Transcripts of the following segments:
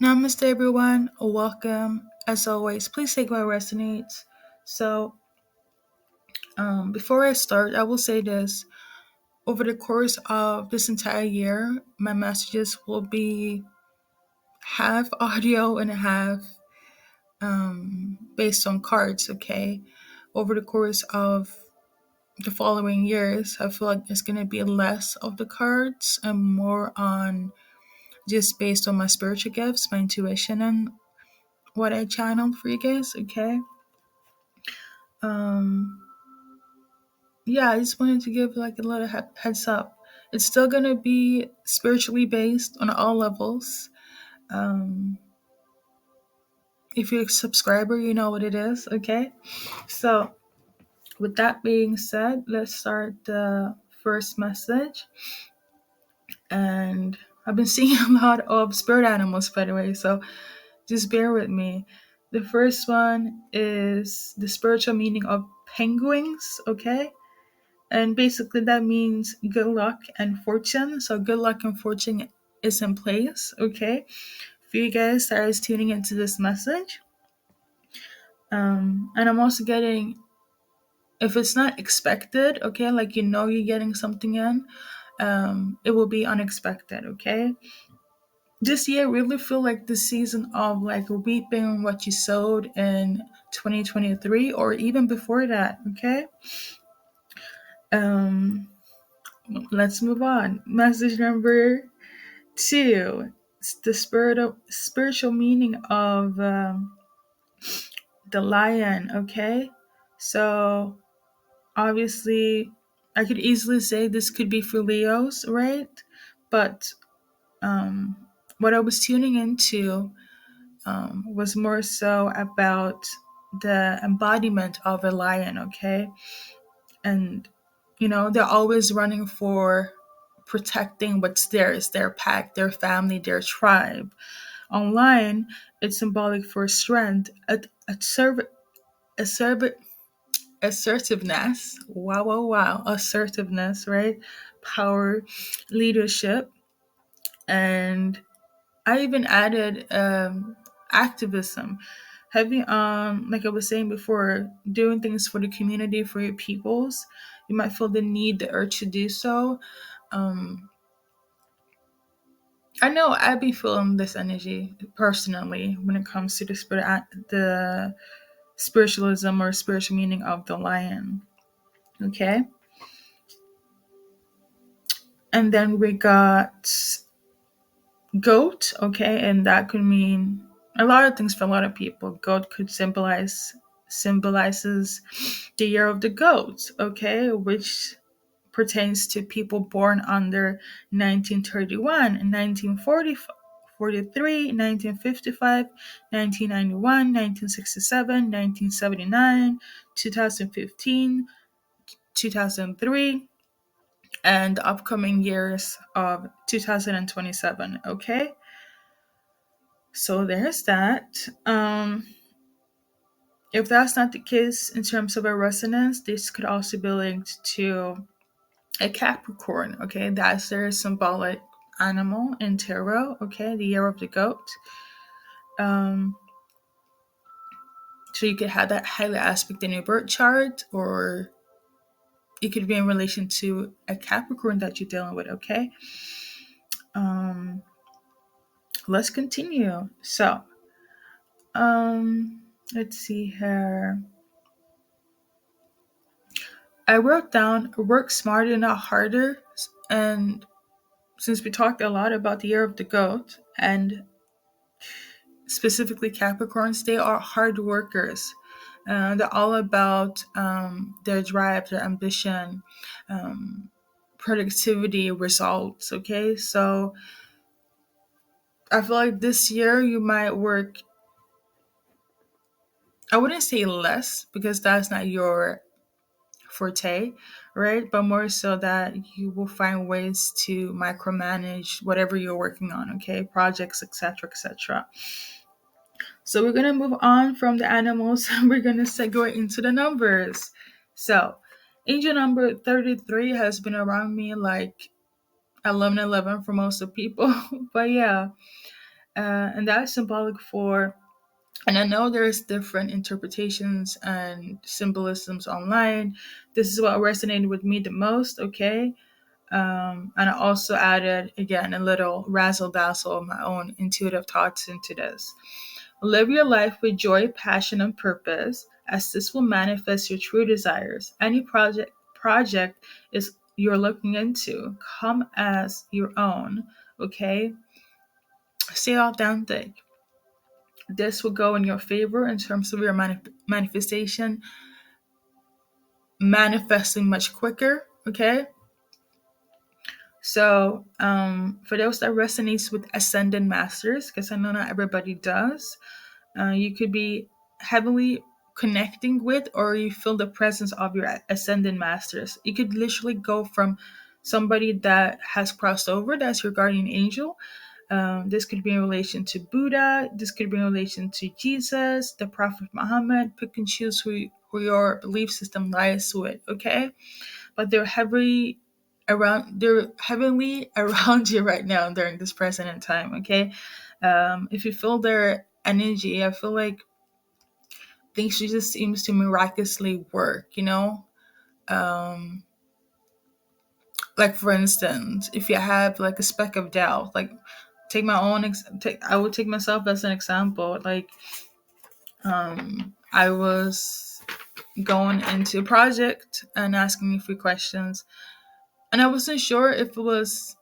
Namaste, everyone. Welcome. As always, please take what resonates. So, before I start, I will say this. Over the course of this entire year, my messages will be half audio and half based on cards, okay? Over the course of the following years, I feel like it's going to be less of the cards and more on just based on my spiritual gifts, my intuition, and what I channeled for you guys, okay? Um, yeah, I just wanted to give like a little heads up. It's still gonna be spiritually based on all levels. Um, if you're a subscriber, you know what it is, okay? So, with that being said, let's start the first message. And I've been seeing a lot of spirit animals, by the way, so just bear with me. The first one is the spiritual meaning of penguins, okay? And basically, that means good luck and fortune. So, good luck and fortune is in place, okay? For you guys that is tuning into this message. And I'm also getting, if it's not expected, okay, like you're getting something in, it will be unexpected, okay? This year really feel like the season of like reaping what you sowed in 2023 or even before that, okay? Um, let's move on. Message number two, the spiritual meaning of the lion. Okay, so obviously, I could easily say this could be for Leos, right? But um, what I was tuning into was more so about the embodiment of a lion. Okay, and they're always running for protecting what's theirs, their pack, their family, their tribe. Online, it's symbolic for strength, assertive, assertiveness. Wow, wow, wow. Assertiveness, right? Power, leadership. And I even added activism. Having, like I was saying before, doing things for the community, for your peoples. You might feel the need, the urge to do so. Um, I know I be feeling this energy personally when it comes to the spiritualism or spiritual meaning of the lion. Okay, and then we got goat. Okay, and that could mean a lot of things for a lot of people. Goat could symbolizes the year of the goat. Okay, which pertains to people born under 1931, 1940, 43, 1955, 1991, 1967, 1979, 2015, 2003, and the upcoming years of 2027. Okay, so there's that. If that's not the case in terms of a resonance, this could also be linked to a Capricorn, okay? That's their symbolic animal in tarot, okay? The year of the goat. Um, so you could have that highly aspect in your birth chart, or it could be in relation to a Capricorn that you're dealing with, okay? Um, let's continue. So, let's see here. I wrote down work smarter, not harder, and since we talked a lot about the year of the goat and specifically Capricorns, they are hard workers. They're all about their drive, their ambition, productivity, results. Okay, so I feel like this year you might work. I wouldn't say less because that's not your forte, right? But more so that you will find ways to micromanage whatever you're working on. Okay, projects, etc., etc. So we're gonna move on from the animals and we're gonna segue into the numbers. So angel number 33 has been around me like 1111 for most of people. But yeah, And that is symbolic for, and I know there's different interpretations and symbolisms online. This is what resonated with me the most, okay? And I also added, again, a little razzle dazzle of my own intuitive thoughts into this. Live your life with joy, passion, and purpose, as this will manifest your true desires. Any project is you're looking into, come as your own, okay? Stay authentic. This will go in your favor in terms of your manifestation, manifesting much quicker, okay? So, for those that resonates with ascended masters, because I know not everybody does, you could be heavily connecting with, or you feel the presence of your ascended masters. You could literally go from somebody that has crossed over, that's your guardian angel. This could be in relation to Buddha. This could be in relation to Jesus, the Prophet Muhammad. Pick and choose who your belief system lies with. Okay, but they're heavily around you right now during this present in time. Okay, if you feel their energy, I feel like things just seems to miraculously work. Um, like for instance, if you have like a speck of doubt, like take my own I would take myself as an example. Like I was going into a project and asking me a few questions, and I wasn't sure if it was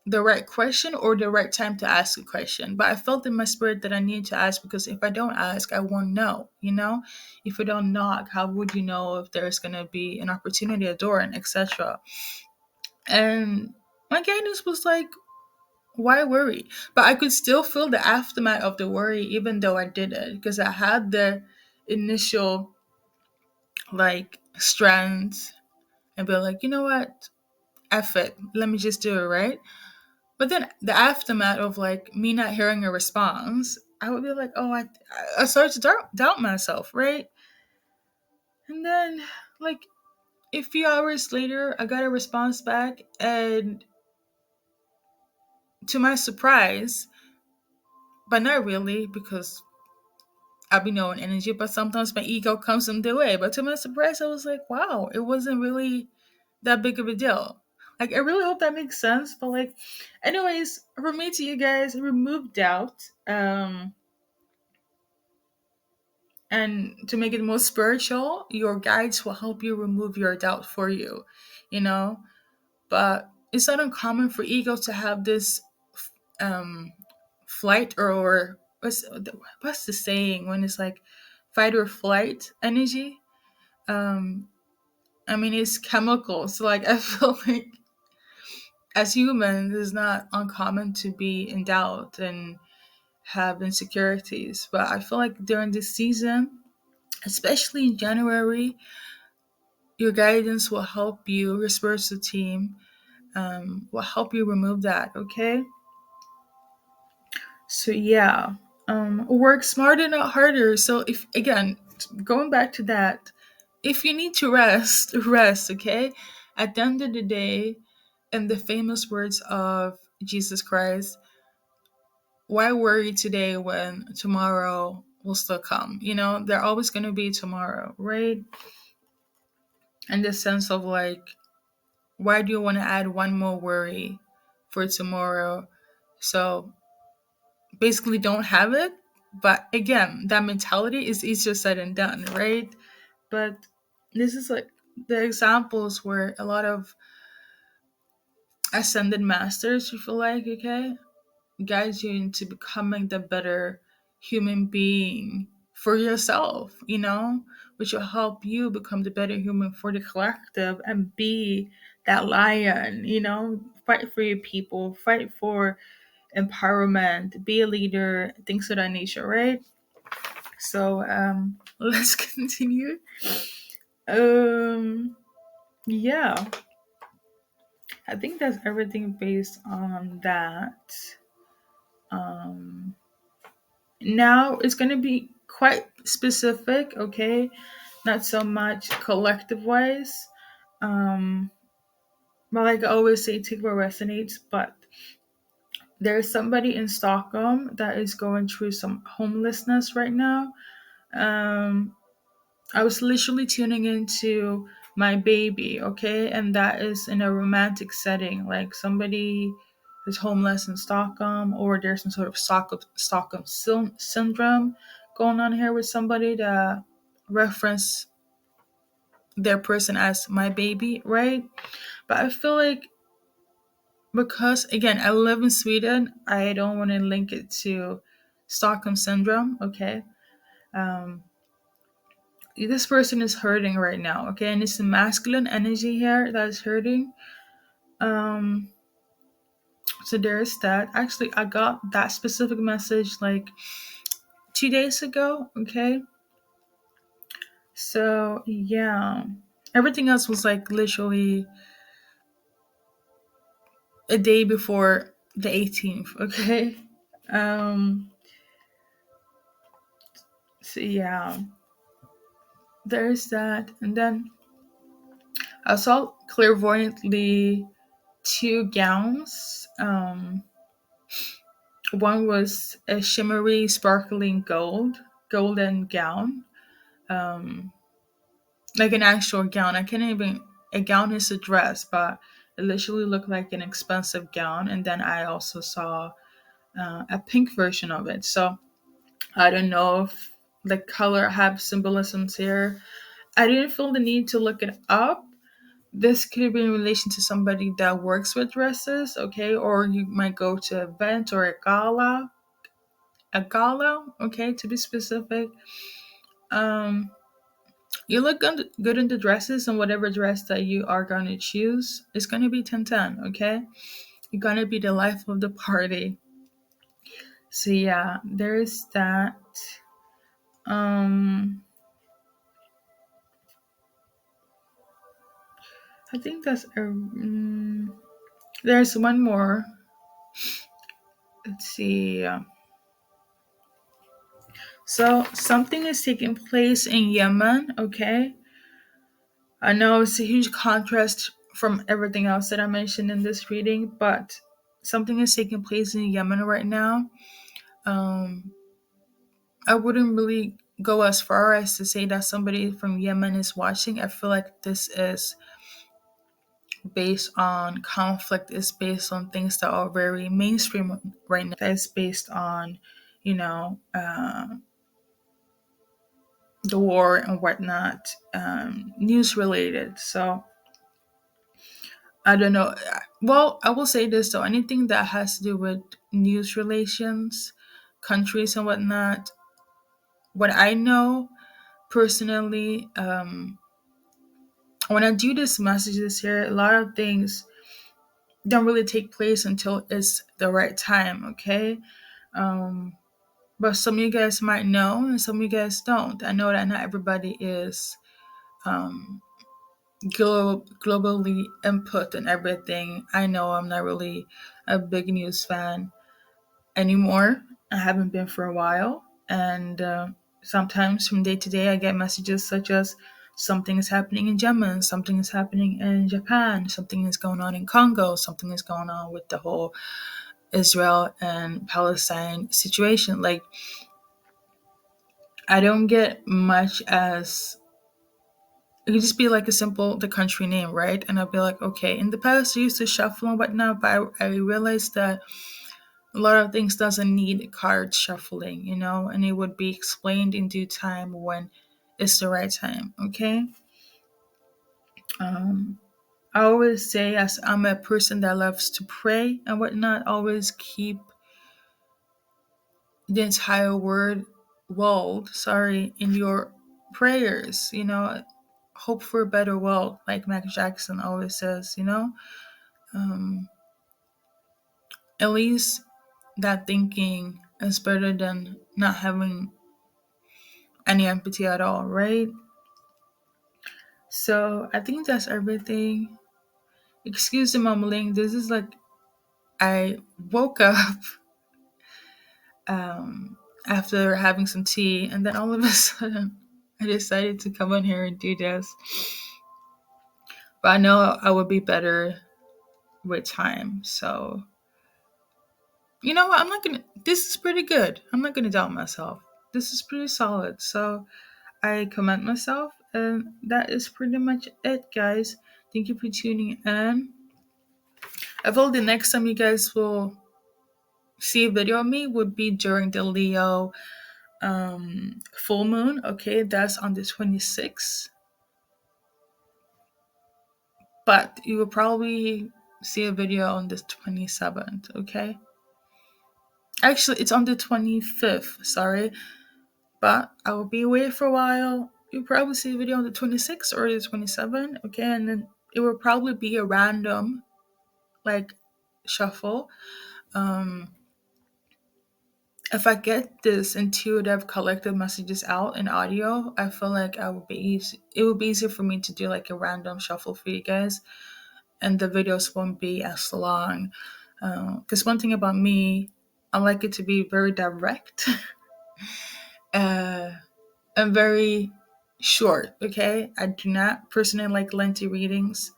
the right question or the right time to ask a question, but I felt in my spirit that I needed to ask, because if I don't ask, I won't know. If you don't knock, how would you know if there's going to be an opportunity, a door, and etc. And my guidance was like, why worry? But I could still feel the aftermath of the worry, even though I did it, because I had the initial like strength and be like, you know what, F it, let me just do it, right? But then the aftermath of like me not hearing a response, I would be like, oh, I started to doubt myself, right? And then like a few hours later, I got a response back, and to my surprise, but not really, because I'll be knowing energy, but sometimes my ego comes in the way. But to my surprise, I was like, wow, it wasn't really that big of a deal. Like, I really hope that makes sense. But, like, anyways, from me to you guys, remove doubt. And to make it more spiritual, your guides will help you remove your doubt for you, you know? But it's not uncommon for ego to have this um, flight or what's the saying when it's like fight or flight energy. um I mean, it's chemical, so like I feel like as humans it's not uncommon to be in doubt and have insecurities, but I feel like during this season, especially in January, your guidance will help you, your spiritual team will help you remove that, okay? So yeah, work smarter, not harder. So if again, going back to that, if you need to rest, rest. Okay. At the end of the day, in the famous words of Jesus Christ, why worry today when tomorrow will still come? They're always going to be tomorrow, right? In the sense of like, why do you want to add one more worry for tomorrow? So basically don't have it. But again, that mentality is easier said than done, right? But this is like the examples where a lot of ascended masters, you feel like, okay, guides you into becoming the better human being for yourself, which will help you become the better human for the collective and be that lion, fight for your people, fight for empowerment, be a leader, things of that nature, right? So let's continue. Um yeah, I think that's everything based on that. Um Now it's gonna be quite specific, okay? Not so much collective wise. But like I always say, take what resonates, but there's somebody in Stockholm that is going through some homelessness right now. Um, I was literally tuning into my baby, okay, and that is in a romantic setting, like somebody is homeless in Stockholm, or there's some sort of syndrome going on here with somebody that reference their person as my baby, right? But I feel like, because again, I live in Sweden, I don't want to link it to Stockholm syndrome, okay? Um, this person is hurting right now, okay? And it's the masculine energy here that is hurting. Um, so there's that. Actually, I got that specific message like 2 days ago, okay? So yeah. Everything else was like literally a day before the 18th, okay? Um, so yeah, there's that. And then I saw clairvoyantly two gowns. One was a shimmery, sparkling golden gown, um, like an actual gown. I can't even. A gown is a dress, but it literally looked like an expensive gown. And then I also saw a pink version of it. So I don't know if the color have symbolisms here. I didn't feel the need to look it up. This could be in relation to somebody that works with dresses, okay? Or you might go to an event or a gala, okay, to be specific. Um, you look good in the dresses, and whatever dress that you are going to choose is going to be 10/10, okay? You're going to be the life of the party. So yeah, there's that. Um, I think there's one more. Let's see. So something is taking place in Yemen, okay? I know it's a huge contrast from everything else that I mentioned in this reading, but something is taking place in Yemen right now. Um, I wouldn't really go as far as to say that somebody from Yemen is watching. I feel like this is based on conflict, is based on things that are very mainstream right now. That's based on, you know, the war and whatnot, news related. So I don't know. Well, I will say this though: anything that has to do with news relations, countries and whatnot. What I know personally, when I do these messages here, a lot of things don't really take place until it's the right time. Okay, um, but some of you guys might know, and some of you guys don't. I know that not everybody is um, globally input and everything. I know I'm not really a big news fan anymore. I haven't been for a while. And sometimes from day to day, I get messages such as something is happening in Yemen, something is happening in Japan, something is going on in Congo, something is going on with the whole Israel and Palestine situation. Like, I don't get much as it could just be like a simple the country name, right? And I'll be like, okay. In the past, I used to shuffle and whatnot, but I realized that a lot of things doesn't need card shuffling, and it would be explained in due time when it's the right time. Okay. Um, I always say, as I'm a person that loves to pray and whatnot, always keep the entire world, in your prayers. Hope for a better world, like Mac Jackson always says. Um, at least that thinking is better than not having any empathy at all, right? So I think that's everything. Excuse the mumbling. This is like I woke up um, after having some tea, and then all of a sudden I decided to come on here and do this. But I know I would be better with time. So You know what? I'm not gonna. This is pretty good. I'm not gonna doubt myself. This is pretty solid. So I commend myself, and that is pretty much it, guys. Thank you for tuning in. I feel the next time you guys will see a video of me would be during the Leo full moon. Okay, that's on the 26th. But you will probably see a video on the 27th. Okay, actually, it's on the 25th. Sorry, but I will be away for a while. You'll probably see a video on the 26th or the 27th. Okay, and then it will probably be a random like shuffle. Um, if I get this intuitive collective messages out in audio, I feel like I would be easy. It would be easier for me to do like a random shuffle for you guys, and the videos won't be as long. Because one thing about me, I like it to be very direct uh, and very short. Okay, I do not personally like lengthy readings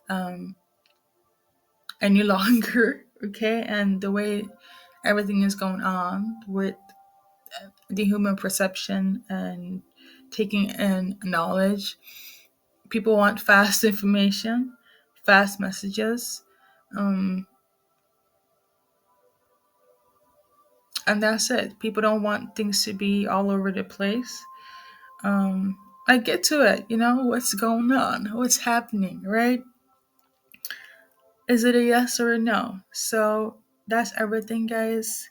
um, any longer. Okay, and the way everything is going on with the human perception and taking in knowledge. People want fast information, fast messages, um, and that's it. People don't want things to be all over the place. I get to it, what's going on, what's happening, right? Is it a yes or a no? So that's everything, guys.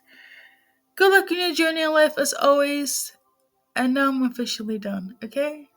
Good luck in your journey in life as always. And now I'm officially done, okay?